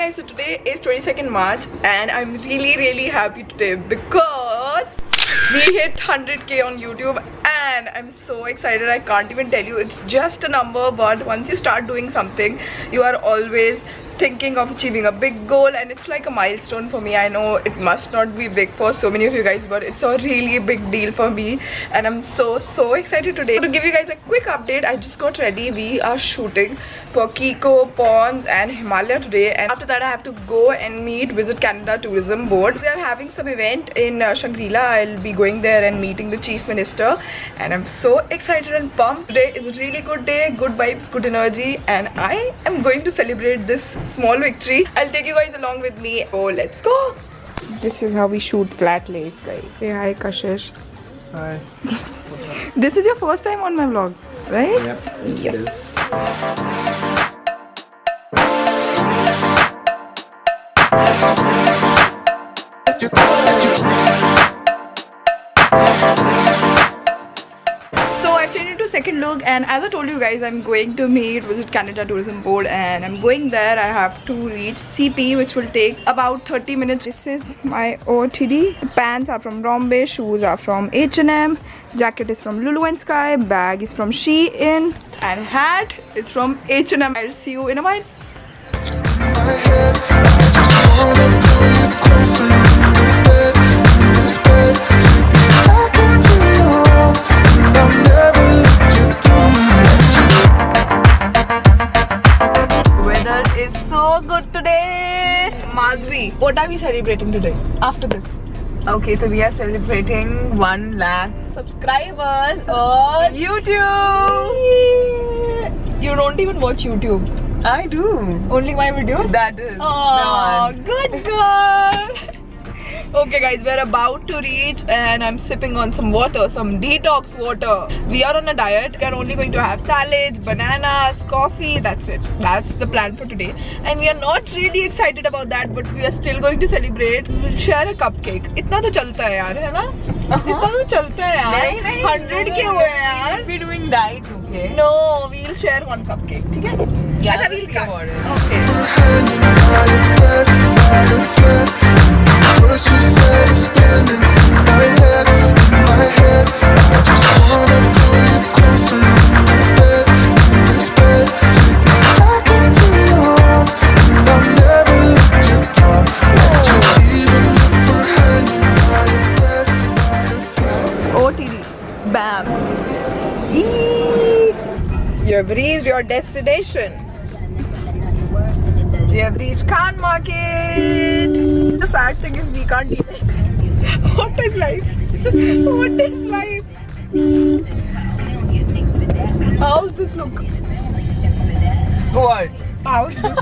guys, so today is 22nd March and I'm really happy today because we hit 100k on YouTube and I'm so excited. I can't even tell you. It's just a number, but once you start doing something, you are always thinking of achieving a big goal, and it's like a milestone for me. I know it must not be big for so many of you guys, but it's a really big deal for me and I'm so excited today. So to give you guys a quick update, I just got ready. We are shooting for Kiko, Pons and Himalaya today, and after that I have to go and Visit Canada Tourism Board. They are having some event in Shangri-La. I'll be going there and meeting the Chief Minister and I'm so excited and pumped. Today is a really good day, good vibes, good energy, and I am going to celebrate this small victory. I'll take you guys along with me. Oh, let's go. This is how we shoot flat lays, guys. Say hi, Kashish. Hi. This is your first time on my vlog, right? Yep. Yes. So I changed into second look, and as I told you guys, I'm going to Visit Canada Tourism Board, and I'm going there. I have to reach CP, which will take about 30 minutes. This is my OOTD. Pants are from Rombe, shoes are from H&M, jacket is from Lulu and Sky, bag is from Shein, and hat is from H&M. I'll see you in a while. Weather is so good today. Madhvi, what are we celebrating today after this? Okay, so we are celebrating 1 lakh Subscribers on YouTube. You don't even watch YouTube. I do. Only my videos? That is. Oh, good girl. Okay guys, we're about to reach and I'm sipping on some water, some detox water. We are on a diet. We are only going to have salads, bananas, coffee. That's it. That's the plan for today. And we are not really excited about that, but we are still going to celebrate. We'll share a cupcake. इतना तो चलता है यार, है ना? इतना तो चलता है यार. 100 के हुए हैं यार. We're doing diet, okay? No, we'll share one cupcake. ठीक है? Yeah, अच्छा, we'll we'll think cut. about it. What you said is spinning in my head, I just wanna pull you closer in this bed, take me back into your arms, and I'll never let you down. Let you, even if we're hanging by a thread. OTD. Bam. Eee. You have reached your destination. We have reached Khan Market. The sad thing is we can't eat it. What is life? What is life? How's this look? What? How's this?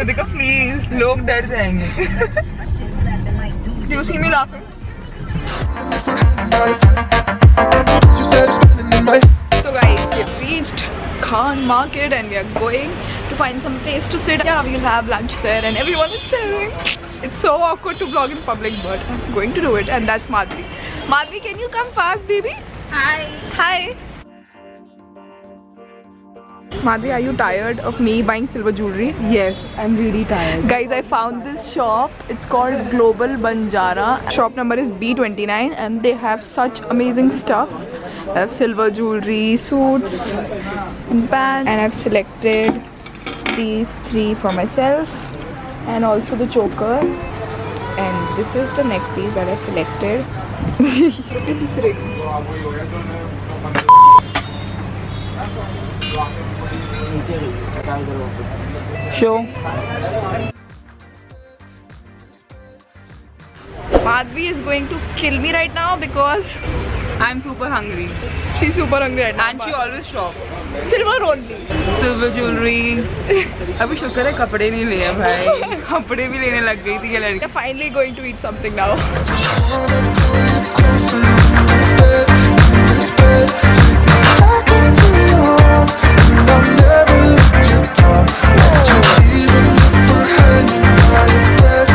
देखो please, लोग डर जाएंगे. Do you see me laughing? You said it's spinning in my So guys, we have reached Khan Market and we are going to find some place to sit. Yeah, we'll have lunch there and everyone is staring. It's so awkward to vlog in public, but I'm going to do it, and that's Madhvi. Madhvi, can you come fast, baby? Hi. Hi. Madhvi, are you tired of me buying silver jewelry? Yes, I'm really tired. Guys, I found this shop. It's called Global Banjara. Shop number is B29 and they have such amazing stuff. I have silver jewelry, suits and pants, and I've selected these 3 for myself and also the choker, and this is the neck piece that I selected. Look at this ring. Show. Madhvi is going to kill me right now because I'm super hungry. she's super hungry right now. And she always shop. Silver only. Silver jewelry. अभी शुक्र है कपड़े नहीं लिए भाई. कपड़े भी लेने लग गई थी ये लड़की. We're finally going to eat something now. wanna pull you closer in this bed, take me back into your arms, and I'll never let you down. Let you, even if we're hanging by a thread.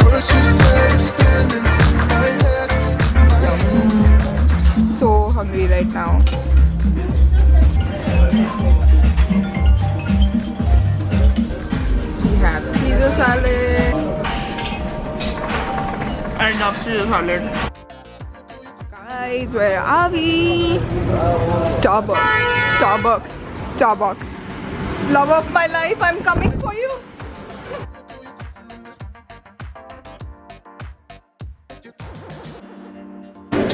What you said is spinning in my head. So hungry right now. salad. I love Caesar salad. Guys, where are we? Starbucks. Love of my life, I'm coming for you.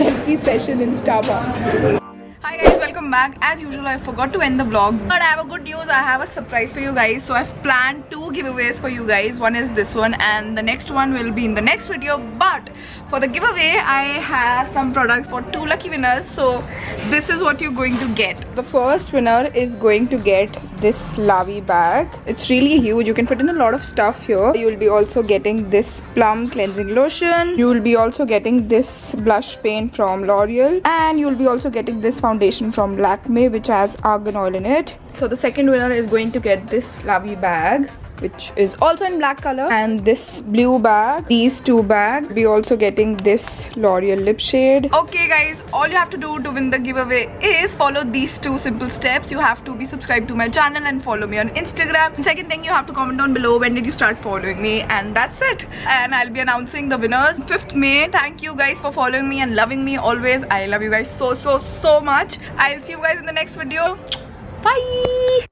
Selfie session in Starbucks. Hi guys, welcome back. As usual, I forgot to end the vlog, but I have a good news. I have a surprise for you guys. So I've planned 2 giveaways for you guys. One is this one and the next one will be in the next video. But for the giveaway, I have some products for 2 lucky winners. So this is what you're going to get. The first winner is going to get this Lavi bag. It's really huge. You can put in a lot of stuff here. You will be also getting this plum cleansing lotion. You will be also getting this blush paint from L'Oreal, and you will be also getting this foundation from Lakme which has argan oil in it. So the second winner is going to get this Lavi bag, which is also in black color, and this blue bag. These 2 bags. Be also getting this L'Oreal lip shade. Okay guys, all you have to do to win the giveaway is follow these 2 simple steps. You have to be subscribed to my channel and follow me on Instagram. And second thing, you have to comment down below when did you start following me, and that's it. And I'll be announcing the winners 5th May. Thank you guys for following me and loving me always. I love you guys so much. I'll see you guys in the next video. Bye.